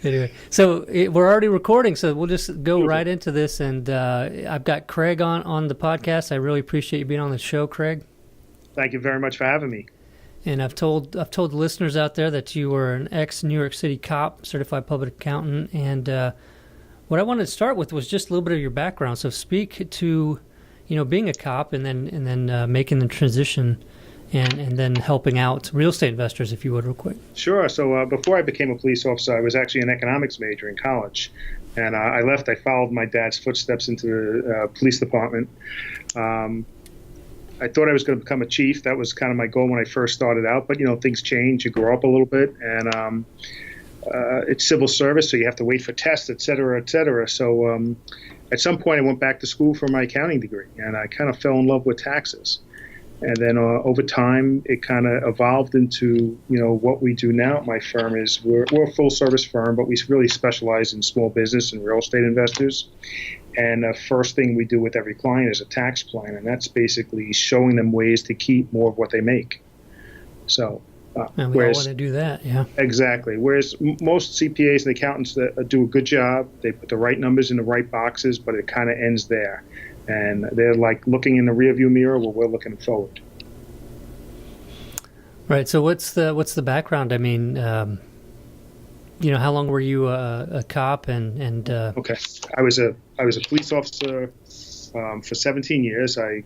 Anyway, so we're already recording, so we'll just go Beautiful. right into this. And I've got Craig on the podcast. I really appreciate you being on the show, Craig. Thank you very much for having me. And I've told the listeners out there that you were an ex-New York City cop, certified public accountant. And what I wanted to start with was just a little bit of your background. So speak to, being a cop and then making the transition and then helping out real estate investors, if you would, real quick. Sure. So before I became a police officer, I was actually an economics major in college. And I left. I followed my dad's footsteps into the police department. I thought I was going to become a chief. That was kind of my goal when I first started out. But, things change. You grow up a little bit. And it's civil service, so you have to wait for tests, et cetera, et cetera. So at some point, I went back to school for my accounting degree. And I kind of fell in love with taxes. And then over time, it kind of evolved into, what we do now at my firm is we're a full service firm, but we really specialize in small business and real estate investors. And the first thing we do with every client is a tax plan. And that's basically showing them ways to keep more of what they make. So, and we all want to do that, yeah. Exactly. Whereas most CPAs and accountants do a good job, they put the right numbers in the right boxes, but it kind of ends there. And they're like looking in the rearview mirror while we're looking forward. Right. So what's the background? I mean, how long were you a cop? And Okay, I was a police officer for 17 years. I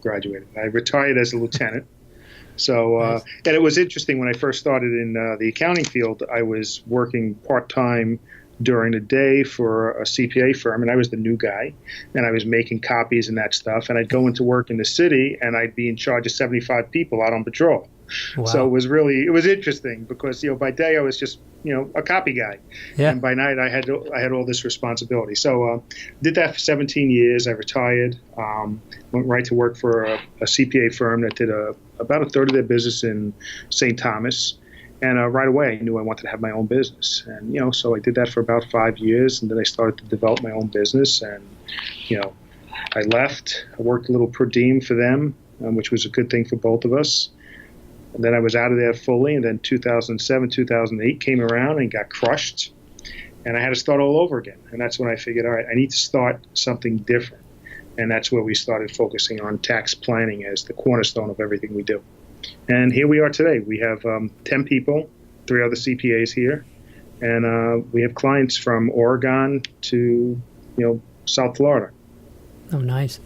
graduated. I retired as a lieutenant. So nice. And it was interesting when I first started in the accounting field. I was working part-time during the day for a CPA firm, and I was the new guy, and I was making copies and that stuff. And I'd go into work in the city, and I'd be in charge of 75 people out on patrol. Wow. So it was interesting because by day I was just a copy guy, yeah. And by night I had all this responsibility. So did that for 17 years. I retired, went right to work for a CPA firm that did about a third of their business in St. Thomas. And right away, I knew I wanted to have my own business. And, so I did that for about 5 years. And then I started to develop my own business. And, I left. I worked a little per diem for them, which was a good thing for both of us. And then I was out of there fully. And then 2007, 2008 came around and got crushed. And I had to start all over again. And that's when I figured, all right, I need to start something different. And that's where we started focusing on tax planning as the cornerstone of everything we do. And here we are today. We have 10 people, 3 other CPAs here, and we have clients from Oregon to, South Florida. Oh, nice.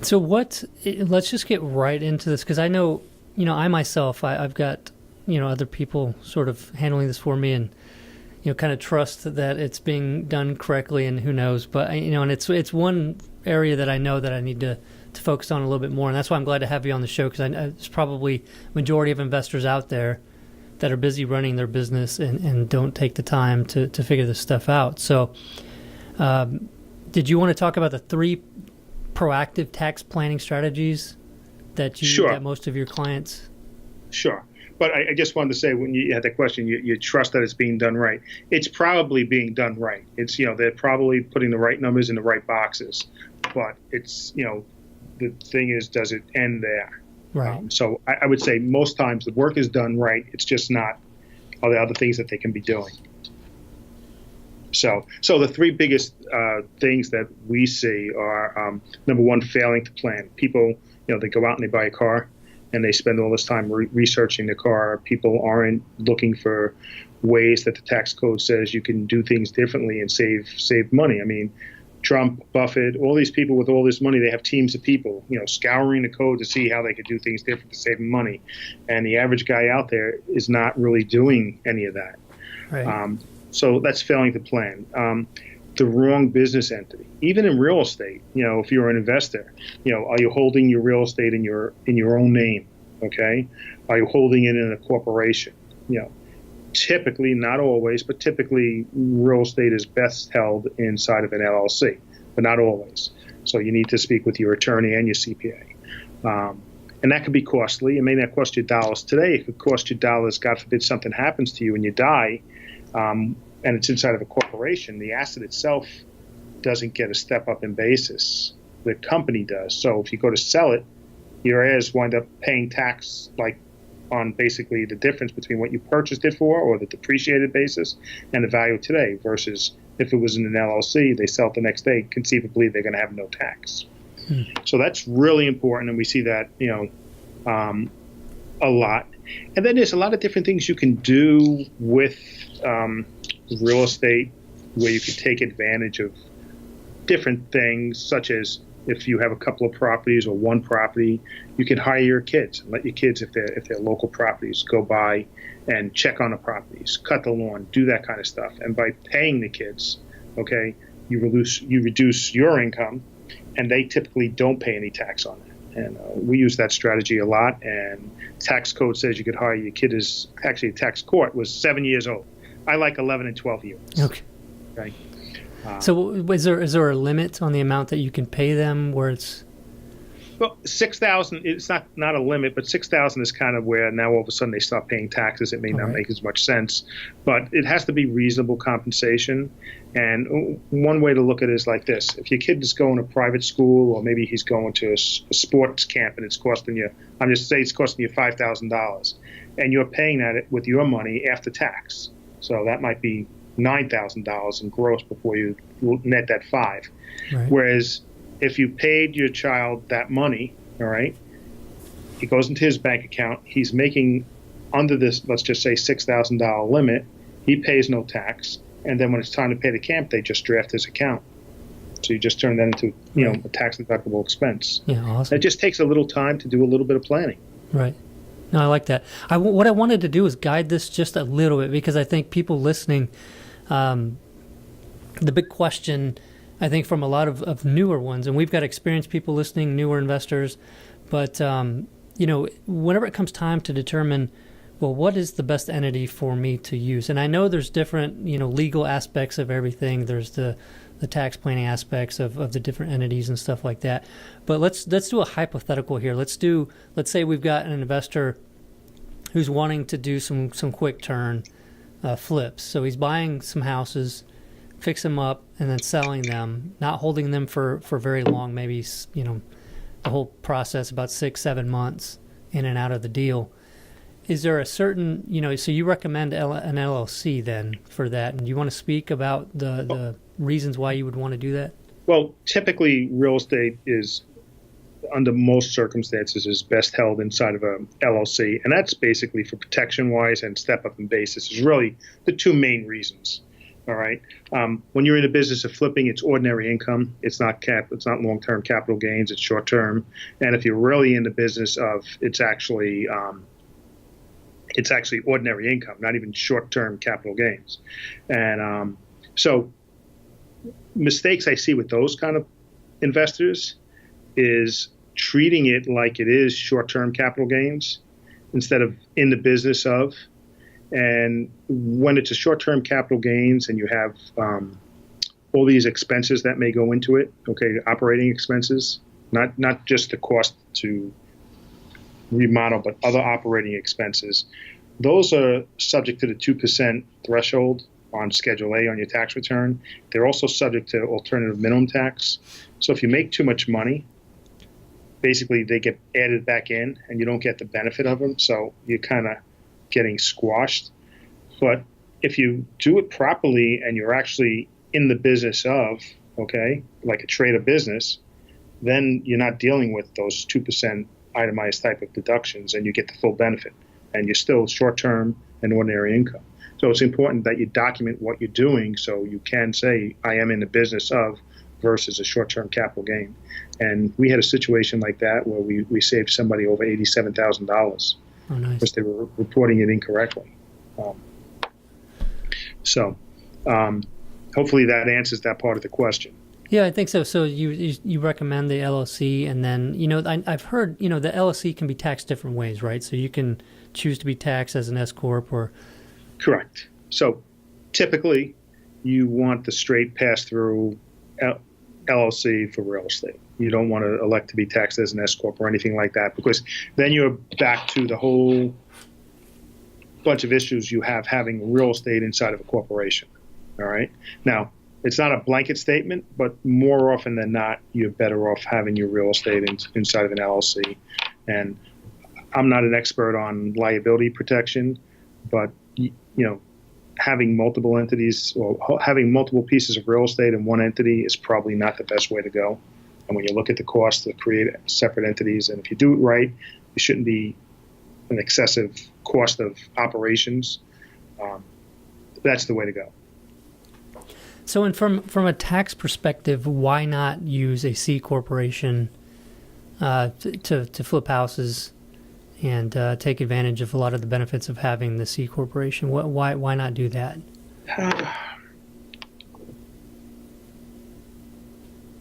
So let's just get right into this, because I know, I myself, I've got, other people sort of handling this for me and, kind of trust that it's being done correctly, and who knows. But, and it's one area that I know that I need to focus on a little bit more, and that's why I'm glad to have you on the show, because there's probably majority of investors out there that are busy running their business and don't take the time to figure this stuff out. So did you want to talk about the 3 proactive tax planning strategies that Sure. that most of your clients? Sure. But I just wanted to say, when you had that question, you trust that it's being done right. It's probably being done right. It's, they're probably putting the right numbers in the right boxes, but it's, the thing is, does it end there? Right. So I would say most times the work is done right. It's just not all the other things that they can be doing. So the 3 biggest things that we see are, number one, failing to plan. People, they go out and they buy a car and they spend all this time researching the car. People aren't looking for ways that the tax code says you can do things differently and save money. I mean, Trump, Buffett, all these people with all this money, they have teams of people, scouring the code to see how they could do things different to save money. And the average guy out there is not really doing any of that. Right. So that's failing to plan. The wrong business entity. Even in real estate, if you're an investor, are you holding your real estate in your own name? Okay. Are you holding it in a corporation? Typically, not always, but typically real estate is best held inside of an LLC, but not always. So you need to speak with your attorney and your CPA. And that could be costly. It may not cost you dollars today. It could cost you dollars, God forbid something happens to you and you die, and it's inside of a corporation. The asset itself doesn't get a step up in basis. The company does. So if you go to sell it, your heirs wind up paying tax like on basically the difference between what you purchased it for, or the depreciated basis, and the value today, versus if it was in an LLC, they sell it the next day, conceivably they're going to have no tax. So that's really important, and we see that, a lot. And then there's a lot of different things you can do with real estate where you can take advantage of different things, such as if you have a couple of properties or one property, you can hire your kids and let your kids, if they're local properties, go by and check on the properties, cut the lawn, do that kind of stuff. And by paying the kids, okay, you reduce your income, and they typically don't pay any tax on it. And we use that strategy a lot. And tax code says you could hire your kid as, actually tax court was 7 years old. I like 11 and 12 years. Okay. So is there a limit on the amount that you can pay them where it's? Well, $6,000, it's not a limit, but $6,000 is kind of where now all of a sudden they start paying taxes. It may not make as much sense, but it has to be reasonable compensation. And one way to look at it is like this. If your kid is going to private school, or maybe he's going to a sports camp and it's costing you, I'm just saying it's costing you $5,000, and you're paying that with your money after tax. So that might be $9,000 in gross before you net that $5,000. Right. Whereas if you paid your child that money, all right, it goes into his bank account. He's making under this, let's just say $6,000 limit. He pays no tax, and then when it's time to pay the camp, they just draft his account. So you just turn that into a tax deductible expense. Yeah, awesome. It just takes a little time to do a little bit of planning. Right. No, I like that. What I wanted to do is guide this just a little bit, because I think people listening, the big question, I think, from a lot of newer ones, and we've got experienced people listening, newer investors, but, whenever it comes time to determine, well, what is the best entity for me to use? And I know there's different, legal aspects of everything. There's the tax planning aspects of the different entities and stuff like that. But let's do a hypothetical here. Let's say we've got an investor who's wanting to do some quick turn flips. So he's buying some houses, fix them up, and then selling them, not holding them for very long, maybe, the whole process about 6-7 months in and out of the deal. Is there a certain, so you recommend an LLC then for that? And do you want to speak about the reasons why you would want to do that? Well, typically real estate is, under most circumstances, is best held inside of a LLC. And that's basically for protection-wise and step-up in basis is really the two main reasons. All right. When you're in the business of flipping, it's ordinary income. It's not long-term capital gains. It's short-term. And if you're really in the business of, it's actually ordinary income, not even short-term capital gains. And so mistakes I see with those kind of investors is treating it like it is short-term capital gains instead of in the business of. And when it's a short-term capital gains and you have all these expenses that may go into it, okay, operating expenses, not just the cost to remodel, but other operating expenses, those are subject to the 2% threshold on Schedule A on your tax return. They're also subject to alternative minimum tax. So if you make too much money, basically they get added back in and you don't get the benefit of them. So you're kind of getting squashed. But if you do it properly and you're actually in the business of, okay, like a trade of business, then you're not dealing with those 2% itemized type of deductions, and you get the full benefit, and you're still short-term and ordinary income. So it's important that you document what you're doing so you can say, I am in the business of, versus a short-term capital gain. And we had a situation like that where we saved somebody over $87,000 because they were reporting it incorrectly. Hopefully that answers that part of the question. Yeah, I think so. So you recommend the LLC, and then, I've heard, the LLC can be taxed different ways, right? So you can choose to be taxed as an S Corp or... Correct. So typically you want the straight pass-through LLC for real estate. You don't want to elect to be taxed as an S Corp or anything like that, because then you're back to the whole bunch of issues you have having real estate inside of a corporation. All right. Now, it's not a blanket statement, but more often than not, you're better off having your real estate inside of an LLC. And I'm not an expert on liability protection, but having multiple entities or having multiple pieces of real estate in one entity is probably not the best way to go. And when you look at the cost to create separate entities, and if you do it right, it shouldn't be an excessive cost of operations. That's the way to go. So, and from a tax perspective, why not use a C corporation to flip houses and take advantage of a lot of the benefits of having the C corporation? Why not do that?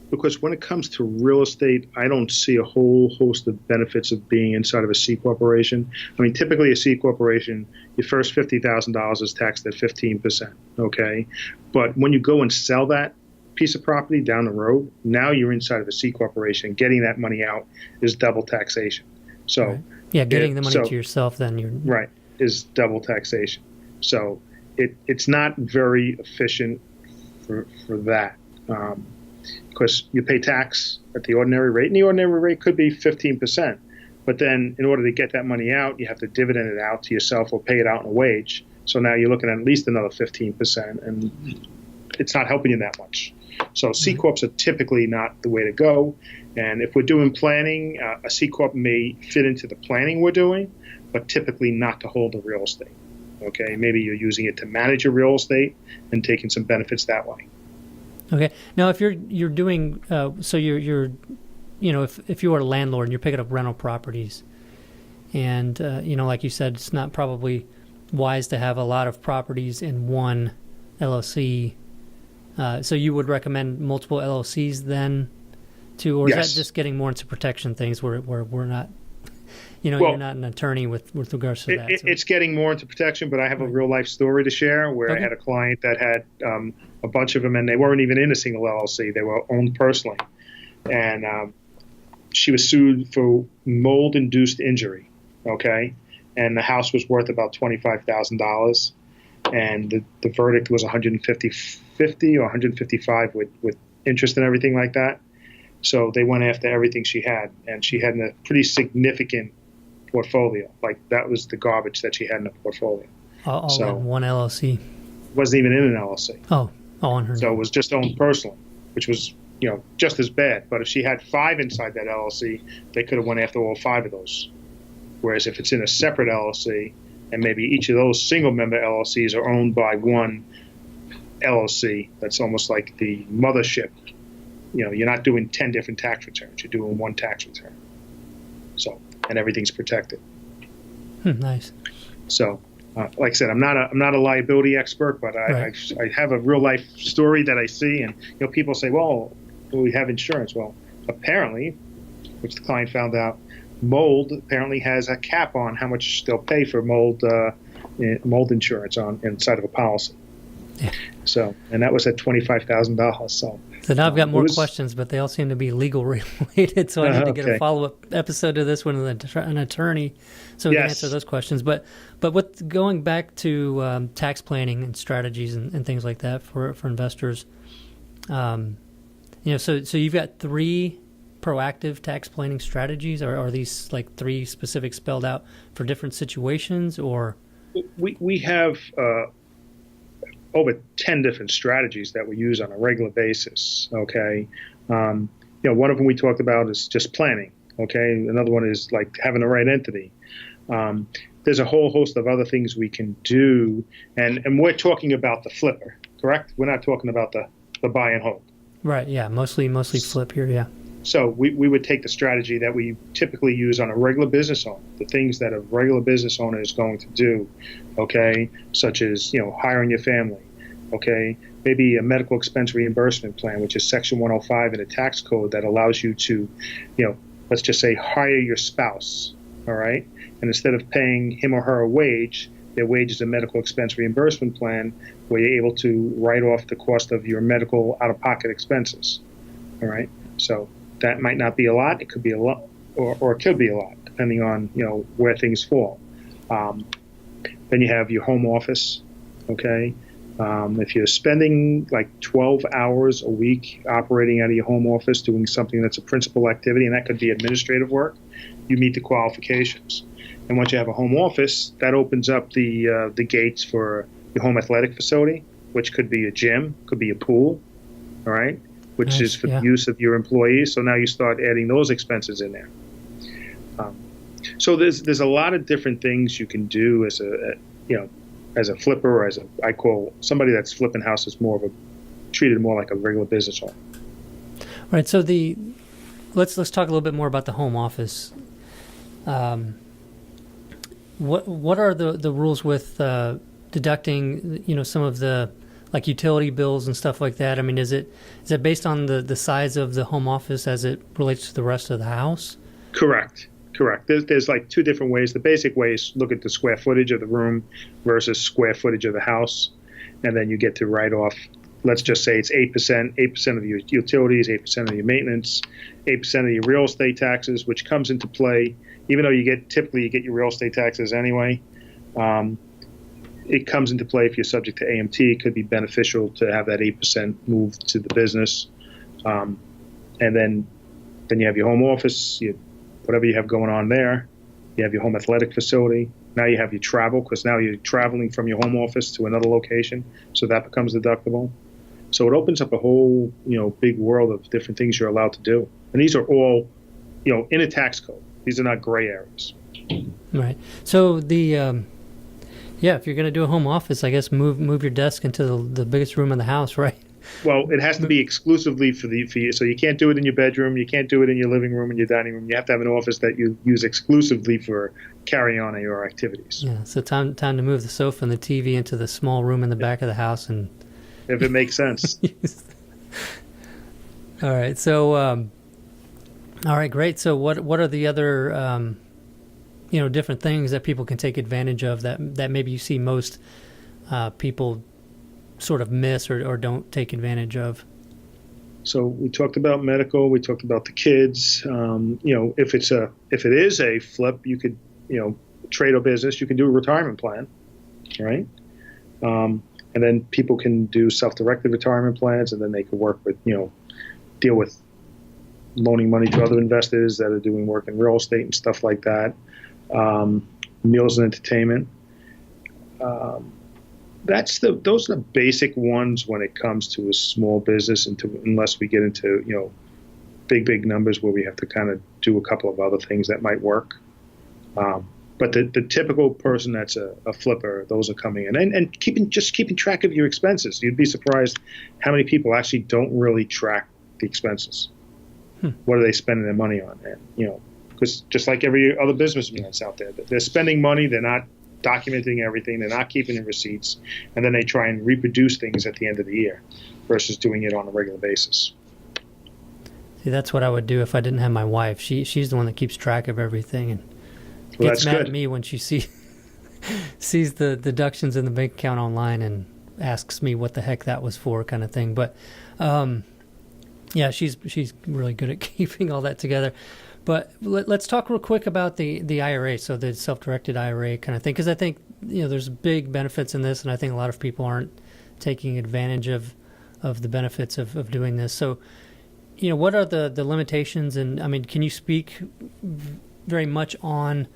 Because when it comes to real estate, I don't see a whole host of benefits of being inside of a C corporation. I mean, typically a C corporation, your first $50,000 is taxed at 15%, okay? But when you go and sell that piece of property down the road, now you're inside of a C corporation. Getting that money out is double taxation. So, right. Yeah, getting the money to yourself, then you're... Right, is double taxation. So it's not very efficient for that. Because you pay tax at the ordinary rate, and the ordinary rate could be 15%. But then in order to get that money out, you have to dividend it out to yourself or pay it out in a wage. So now you're looking at least another 15%, and it's not helping you that much. So C Corps are typically not the way to go. And if we're doing planning, a C Corp may fit into the planning we're doing, but typically not to hold the real estate. Okay, maybe you're using it to manage your real estate and taking some benefits that way. Okay. Now, if you're doing so, you're if you are a landlord and you're picking up rental properties, and like you said, it's not probably wise to have a lot of properties in one LLC. So you would recommend multiple LLCs then, too, or is that just getting more into protection things where we're not, you're not an attorney with regards to that? It's getting more into protection, but I have a real life story to share where I had a client that had a bunch of them, and they weren't even in a single LLC. They were owned personally. And she was sued for mold-induced injury, okay? And the house was worth about $25,000. And the verdict was $150 or $155 with interest and everything like that. So they went after everything she had, and she had a pretty significant portfolio. Like, that was the garbage that she had in the portfolio. All in one LLC? Wasn't even in an LLC. Oh, all on her. So it was just owned personally, which was, just as bad. But if she had 5 inside that LLC, they could have went after all 5 of those. Whereas if it's in a separate LLC, and maybe each of those single-member LLCs are owned by one LLC, that's almost like the mothership. You're not doing 10 different tax returns. You're doing one tax return. So, and everything's protected. Nice. So, like I said, I'm not a liability expert, but I have a real life story that I see, and people say, well, we have insurance. Well, apparently, which the client found out, mold apparently has a cap on how much they'll pay for mold insurance inside of a policy. Yeah. So, and that was at $25,000. So now I've got more questions, but they all seem to be legal related. So I need to get a follow-up episode to this one with an attorney, so we can answer those questions. But with going back to tax planning and strategies and things like that for investors, so you've got 3 proactive tax planning strategies. Are these like 3 specific spelled out for different situations, or? We have over 10 different strategies that we use on a regular basis. Okay. One of them we talked about is just planning. Okay. Another one is like having the right entity. There's a whole host of other things we can do. And we're talking about the flipper, correct? We're not talking about the buy and hold. Right. Yeah. Mostly flip here. Yeah. So we would take the strategy that we typically use on a regular business owner, the things that a regular business owner is going to do, okay, such as, hiring your family, okay, maybe a medical expense reimbursement plan, which is Section 105 in the tax code that allows you to, let's just say hire your spouse, all right, and instead of paying him or her a wage, their wage is a medical expense reimbursement plan where you're able to write off the cost of your medical out-of-pocket expenses, all right, so that might not be a lot. It could be a lot, or it could be a lot, depending on where things fall. Then you have your home office. Okay, if you're spending like 12 hours a week operating out of your home office doing something that's a principal activity, and that could be administrative work, you meet the qualifications. And once you have a home office, that opens up the gates for your home athletic facility, which could be a gym, could be a pool, all right, which Nice, is for yeah. the use of your employees. So now you start adding those expenses in there. So there's a lot of different things you can do as as a flipper, or I call somebody that's flipping houses treated more like a regular business owner. All right. So let's talk a little bit more about the home office. What are the rules with deducting, some of the like utility bills and stuff like that? I mean, is it based on the size of the home office as it relates to the rest of the house? Correct. There's like two different ways. The basic way is look at the square footage of the room versus square footage of the house, and then you get to write off. Let's just say it's 8%, 8% of your utilities, 8% of your maintenance, 8% of your real estate taxes, which comes into play. Even though typically you get your real estate taxes anyway, it comes into play if you're subject to AMT. It could be beneficial to have that 8% moved to the business, and then you have your home office, whatever you have going on there. You have your home athletic facility. Now you have your travel, because now you're traveling from your home office to another location, so that becomes deductible. So it opens up a whole, big world of different things you're allowed to do. And these are all, in a tax code. These are not gray areas. Right. So if you're going to do a home office, I guess move your desk into the biggest room in the house, right? Well, it has to be exclusively for you. So you can't do it in your bedroom. You can't do it in your living room and your dining room. You have to have an office that you use exclusively for carrying on your activities. Yeah. So time to move the sofa and the TV into the small room in the back of the house, and if it makes sense. All right. So, all right, great. So what are the other different things that people can take advantage of that maybe you see most people sort of miss or don't take advantage of? So we talked about medical. We talked about the kids. If it is a flip, you could, trade or business, you can do a retirement plan, right? And then people can do self-directed retirement plans, and then they can work with, deal with loaning money to other investors that are doing work in real estate and stuff like that. Meals and entertainment. Those are the basic ones when it comes to a small business, unless we get into, big numbers where we have to kind of do a couple of other things that might work. But the typical person that's a flipper, those are coming in and keeping track of your expenses. You'd be surprised how many people actually don't really track the expenses. What are they spending their money on? And, because just like every other businessman that's out there, they're spending money. They're not documenting everything. They're not keeping the receipts. And then they try and reproduce things at the end of the year versus doing it on a regular basis. See, that's what I would do if I didn't have my wife. She's the one that keeps track of everything and Well, gets that's mad good. at me when she sees the deductions in the bank account online and asks me what the heck that was for, kind of thing. But yeah, she's really good at keeping all that together. But let's talk real quick about the IRA, so the self-directed IRA kind of thing, because I think there's big benefits in this, and I think a lot of people aren't taking advantage of the benefits of doing this. So, what are the limitations? And I mean, can you speak very much on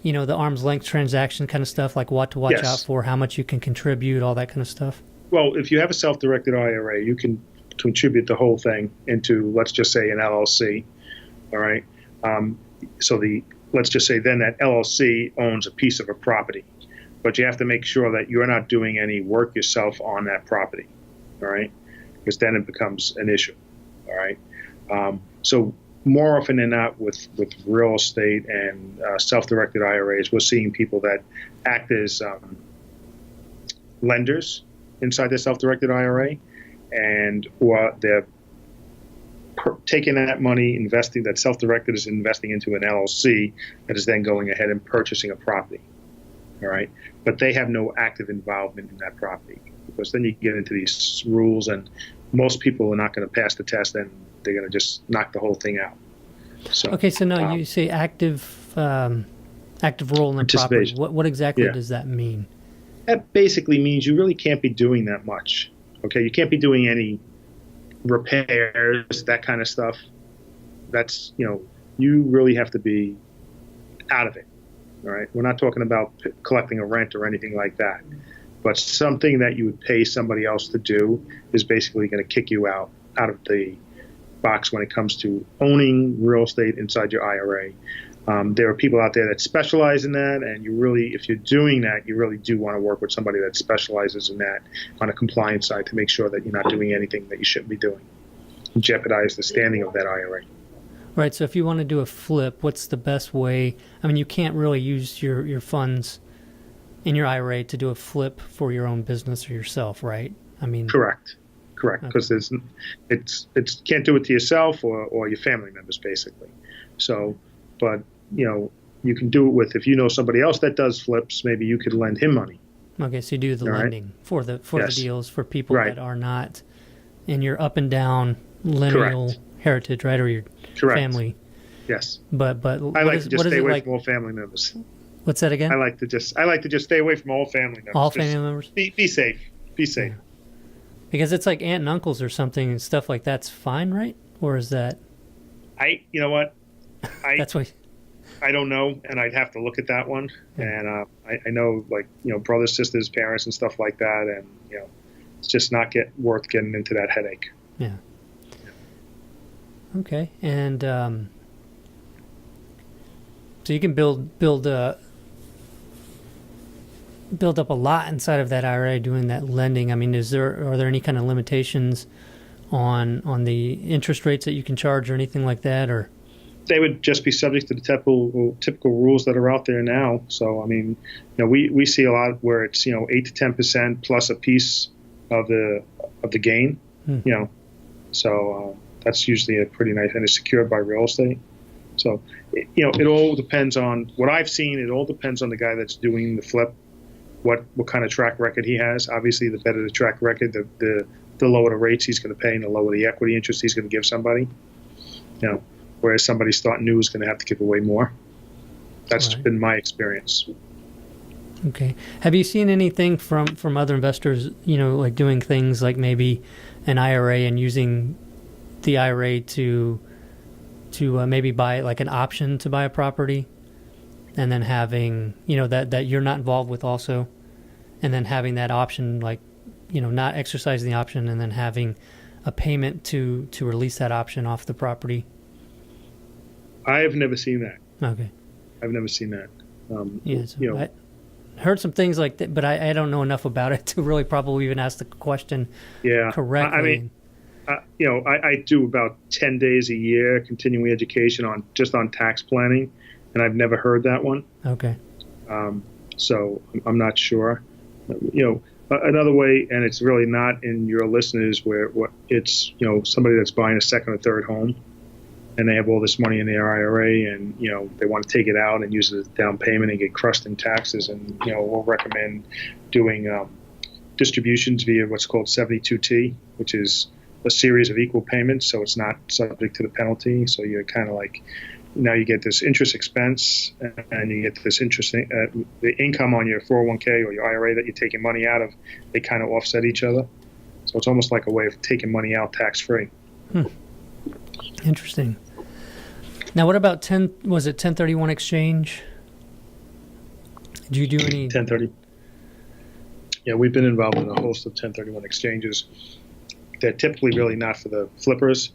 the arm's length transaction kind of stuff, like what to watch Yes. out for, how much you can contribute, all that kind of stuff? Well, if you have a self-directed IRA, you can contribute the whole thing into, let's just say, an LLC. All right. Let's just say then that LLC owns a piece of a property, but you have to make sure that you're not doing any work yourself on that property. All right. Because then it becomes an issue. All right. So more often than not with real estate and self-directed IRAs, we're seeing people that act as lenders inside their self-directed IRA, or they're taking that money, that self-directed is investing into an LLC that is then going ahead and purchasing a property. All right. But they have no active involvement in that property, because then you get into these rules, and most people are not going to pass the test, and they're going to just knock the whole thing out. So, Okay, so now you say active role in the property. Participation. What exactly Yeah. does that mean? That basically means you really can't be doing that much. Okay, you can't be doing any repairs, that kind of stuff. That's, you really have to be out of it. All right, we're not talking about collecting a rent or anything like that. But something that you would pay somebody else to do is basically going to kick you out of the box when it comes to owning real estate inside your IRA. There are people out there that specialize in that, and if you're doing that, you really do want to work with somebody that specializes in that on a compliance side to make sure that you're not doing anything that you shouldn't be doing, jeopardize the standing of that IRA. Right. So if you want to do a flip, what's the best way? I mean, you can't really use your funds in your IRA to do a flip for your own business or yourself, right? I mean, correct, because it's can't do it to yourself or your family members basically. So, but you can do it with, if you know somebody else that does flips, maybe you could lend him money. Okay, so you do the lending for the Yes. deals for people that are not in your up and down lineal heritage, right, or your family. Yes. But I like to just stay away from all family members. What's that again? I like to just stay away from all family members. All family members? Be safe. Be safe. Yeah. Because it's like aunt and uncles or something and stuff like that's fine, right? Or is that? You know what? That's why. I don't know, and I'd have to look at that one. Yeah. And I know, like, brothers, sisters, parents, and stuff like that, and it's just not worth getting into that headache. Yeah. Okay, and so you can build up a lot inside of that IRA doing that lending. I mean, are there any kind of limitations on the interest rates that you can charge or anything like that, or? They would just be subject to the typical rules that are out there now. So, I mean, we see a lot where it's 8 to 10% plus a piece of the gain. So that's usually a pretty nice, and it's secured by real estate. So, it all depends on what I've seen. It all depends on the guy that's doing the flip, what kind of track record he has. Obviously, the better the track record, the lower the rates he's going to pay, and the lower the equity interest he's going to give somebody. Whereas somebody starting new is going to have to give away more. That's been my experience. Okay. Have you seen anything from other investors, like doing things like maybe an IRA and using the IRA to maybe buy like an option to buy a property, and then having, that you're not involved with also, and then having that option, like, not exercising the option and then having a payment to release that option off the property? I have never seen that. Okay. I've never seen that. I heard some things like that, but I don't know enough about it to really probably even ask the question correctly. I mean, I do about 10 days a year continuing education on tax planning, and I've never heard that one. Okay. So I'm not sure. Another way, and it's really not in your listeners, where it's somebody that's buying a second or third home, and they have all this money in their IRA, and they want to take it out and use it as down payment and get crushed in taxes. And we'll recommend doing distributions via what's called 72T, which is a series of equal payments, so it's not subject to the penalty. So you're kind of like, now you get this interest expense, and you get this the income on your 401k or your IRA that you're taking money out of. They kind of offset each other, so it's almost like a way of taking money out tax free. Interesting. Now, what about 1031 exchange? Do you do any 1030? Yeah, we've been involved in a host of 1031 exchanges. They're typically really not for the flippers.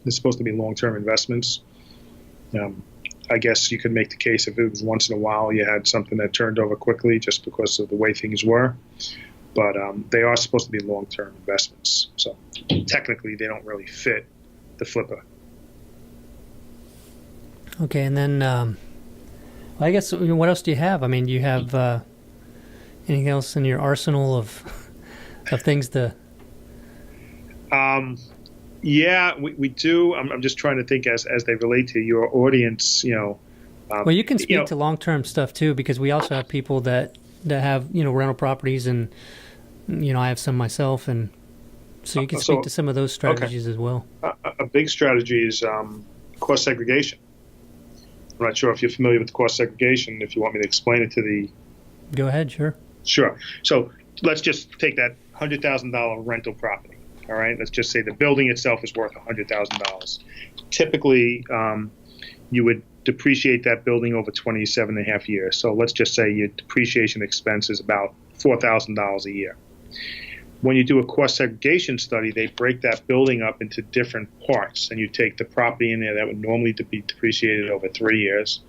They're supposed to be long-term investments. I guess you could make the case if it was once in a while you had something that turned over quickly just because of the way things were. But they are supposed to be long-term investments. So technically, they don't really fit the flipper. Okay, and then I guess what else do you have? I mean, do you have anything else in your arsenal of things to? Yeah, we do. I'm just trying to think as they relate to your audience. Well, you can speak to long-term stuff too, because we also have people that have rental properties, and I have some myself, and so you can speak to some of those strategies as well. A big strategy is cost segregation. I'm not sure if you're familiar with cost segregation. If you want me to explain it to the... Go ahead, sure. Sure. So let's just take that $100,000 rental property. All right. Let's just say the building itself is worth $100,000. Typically, you would depreciate that building over 27 and a half years. So let's just say your depreciation expense is about $4,000 a year. When you do a cost segregation study, they break that building up into different parts, and you take the property in there that would normally be depreciated over 3 years.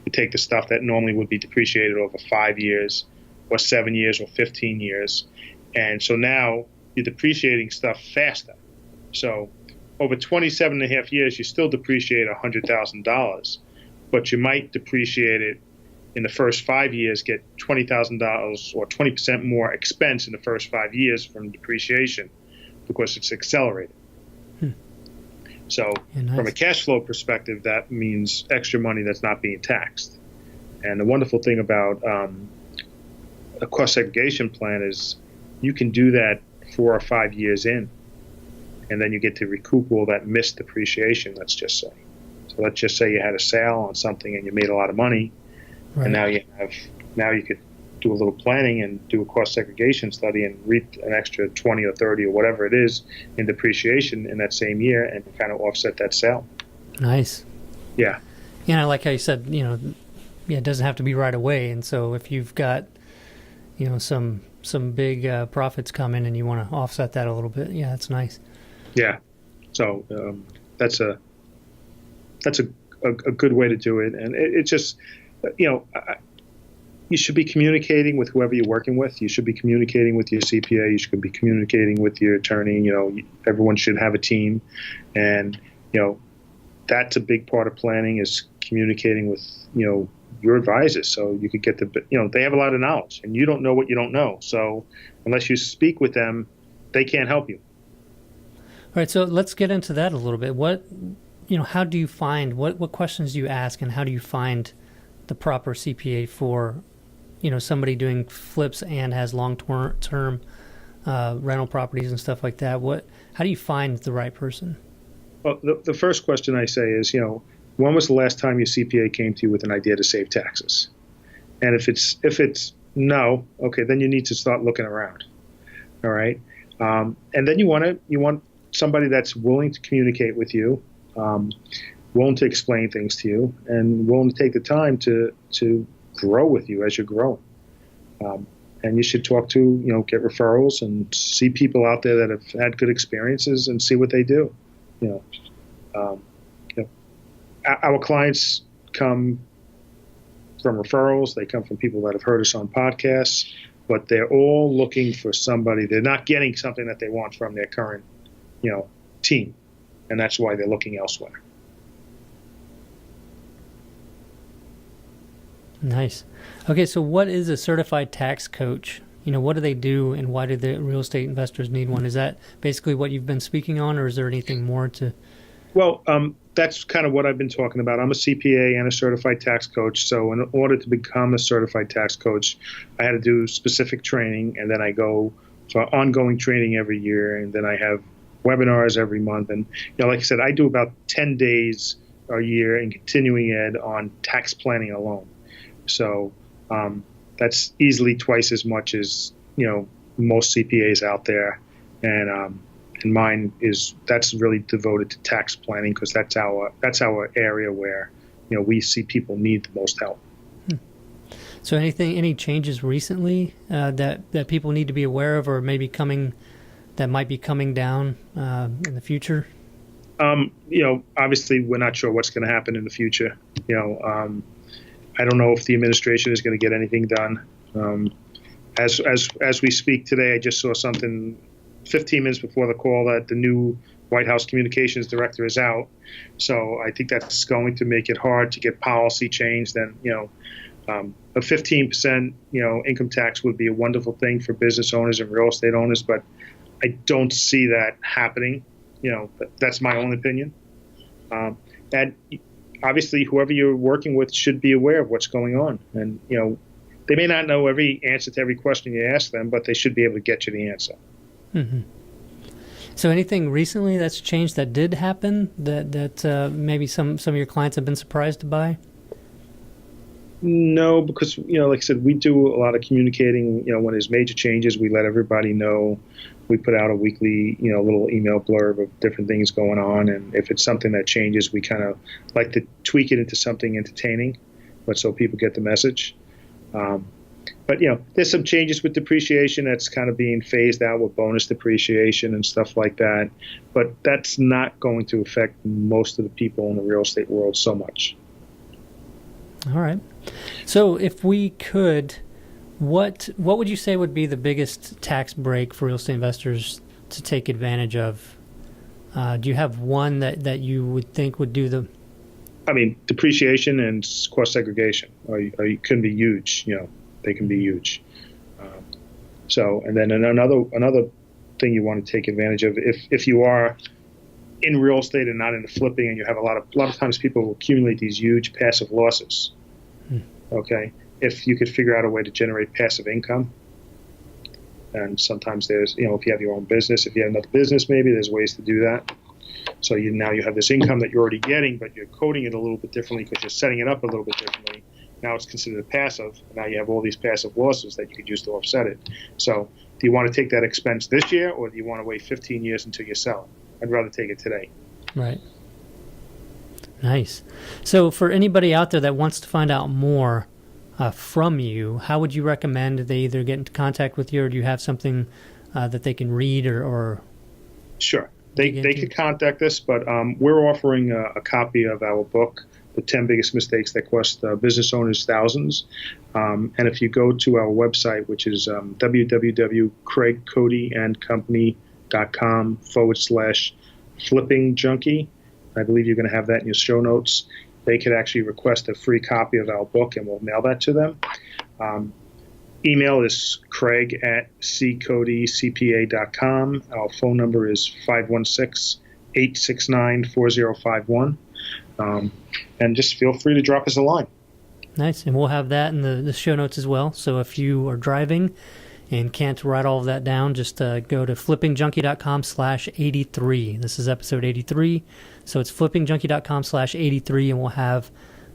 You take the stuff that normally would be depreciated over 5 years or 7 years or 15 years. And so now you're depreciating stuff faster. So over 27 and a half years, you still depreciate $100,000, but you might depreciate it in the first 5 years, get $20,000 or 20% more expense in the first 5 years from depreciation because it's accelerated. So nice. From a cash flow perspective, that means extra money that's not being taxed. And the wonderful thing about a cost segregation plan is you can do that 4 or 5 years in, and then you get to recoup all that missed depreciation, let's just say. So let's just say you had a sale on something and you made a lot of money. Right. And now you could do a little planning and do a cost segregation study and reap an extra 20 or 30 or whatever it is in depreciation in that same year and kind of offset that sale. Nice. Yeah. Yeah, like how you said, it doesn't have to be right away. And so if you've got, some big profits coming and you want to offset that a little bit, yeah, that's nice. Yeah. So that's a good way to do it, and it just. You should be communicating with whoever you're working with. You should be communicating with your CPA. You should be communicating with your attorney. Everyone should have a team. And, that's a big part of planning is communicating with, your advisors. So you could get they have a lot of knowledge and you don't know what you don't know. So unless you speak with them, they can't help you. All right. So let's get into that a little bit. How do you find, what questions do you ask and how do you find the proper CPA for, somebody doing flips and has long-term rental properties and stuff like that? How do you find the right person? Well, the first question I say is, when was the last time your CPA came to you with an idea to save taxes? And if it's no, okay, then you need to start looking around. All right, and then you want somebody that's willing to communicate with you. Willing to explain things to you, and willing to take the time to grow with you as you're growing. And you should talk to, get referrals and see people out there that have had good experiences and see what they do. Our clients come from referrals. They come from people that have heard us on podcasts, but they're all looking for somebody. They're not getting something that they want from their current, team. And that's why they're looking elsewhere. Nice. Okay, so what is a certified tax coach? What do they do, and why do the real estate investors need one? Is that basically what you've been speaking on, or is there anything more to? Well, that's kind of what I've been talking about. I'm a CPA and a certified tax coach. So in order to become a certified tax coach, I had to do specific training, and then I go for ongoing training every year, and then I have webinars every month. And like I said, I do about 10 days a year in continuing ed on tax planning alone. So that's easily twice as much as most CPAs out there, and mine that's really devoted to tax planning because that's our area where we see people need the most help. So any changes recently that people need to be aware of, or maybe that might be coming down in the future? Obviously we're not sure what's going to happen in the future. I don't know if the administration is going to get anything done. As we speak today, I just saw something 15 minutes before the call that the new White House communications director is out. So I think that's going to make it hard to get policy changed. And, a 15%, income tax would be a wonderful thing for business owners and real estate owners, but I don't see that happening. That's my own opinion. And obviously, whoever you're working with should be aware of what's going on. And, they may not know every answer to every question you ask them, but they should be able to get you the answer. Mm-hmm. So anything recently that's changed that did happen that maybe some of your clients have been surprised by? No, because, like I said, we do a lot of communicating. When there's major changes, we let everybody know. we put out a weekly, little email blurb of different things going on. And if it's something that changes, we kind of like to tweak it into something entertaining, but so people get the message. But there's some changes with depreciation that's kind of being phased out with bonus depreciation and stuff like that. But that's not going to affect most of the people in the real estate world so much. All right. So if we could, what would you say would be the biggest tax break for real estate investors to take advantage of? Do you have one that you would think would do the? I mean, depreciation and cost segregation can be huge. They can be huge. And then another thing you want to take advantage of, if you are in real estate and not into flipping, and you have a lot of times people will accumulate these huge passive losses. Okay, if you could figure out a way to generate passive income, and sometimes there's if you have your own business, if you have another business, maybe there's ways to do that. So now you have this income that you're already getting, but you're coding it a little bit differently because you're setting it up a little bit differently. Now it's considered passive. Now you have all these passive losses that you could use to offset it. So do you want to take that expense this year, or do you want to wait 15 years until you sell it? I'd rather take it today. Right. Nice. So for anybody out there that wants to find out more from you, how would you recommend they either get into contact with you, or do you have something that they can read or Sure. They could contact us, but we're offering a copy of our book, The 10 Biggest Mistakes That Cost Business Owners Thousands. And if you go to our website, which is www.craigcody.com/flipping junkie, I believe you're going to have that in your show notes. They could actually request a free copy of our book, and we'll mail that to them. Email is craig@ccodycpa.com. Our phone number is 516-869-4051. And just feel free to drop us a line. Nice. And we'll have that in the show notes as well. So if you are driving and can't write all of that down, just go to flippingjunkie.com/83. This is episode 83. So it's flippingjunkie.com/83, and we'll have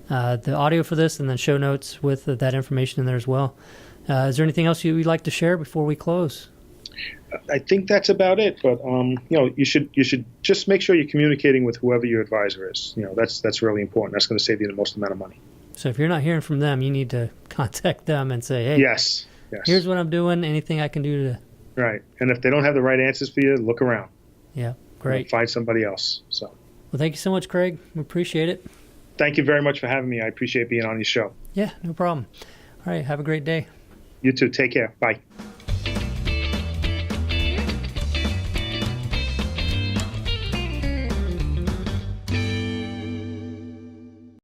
the audio for this and then show notes with that information in there as well. Is there anything else you'd like to share before we close? I think that's about it. But you should just make sure you're communicating with whoever your advisor is. That's really important. That's going to save you the most amount of money. So if you're not hearing from them, you need to contact them and say, "Hey, yes. Here's what I'm doing. Anything I can do to." Right. And if they don't have the right answers for you, look around. Yeah. Great. Find somebody else. So. Well, thank you so much, Craig. We appreciate it. Thank you very much for having me. I appreciate being on your show. Yeah, no problem. All right. Have a great day. You too. Take care. Bye.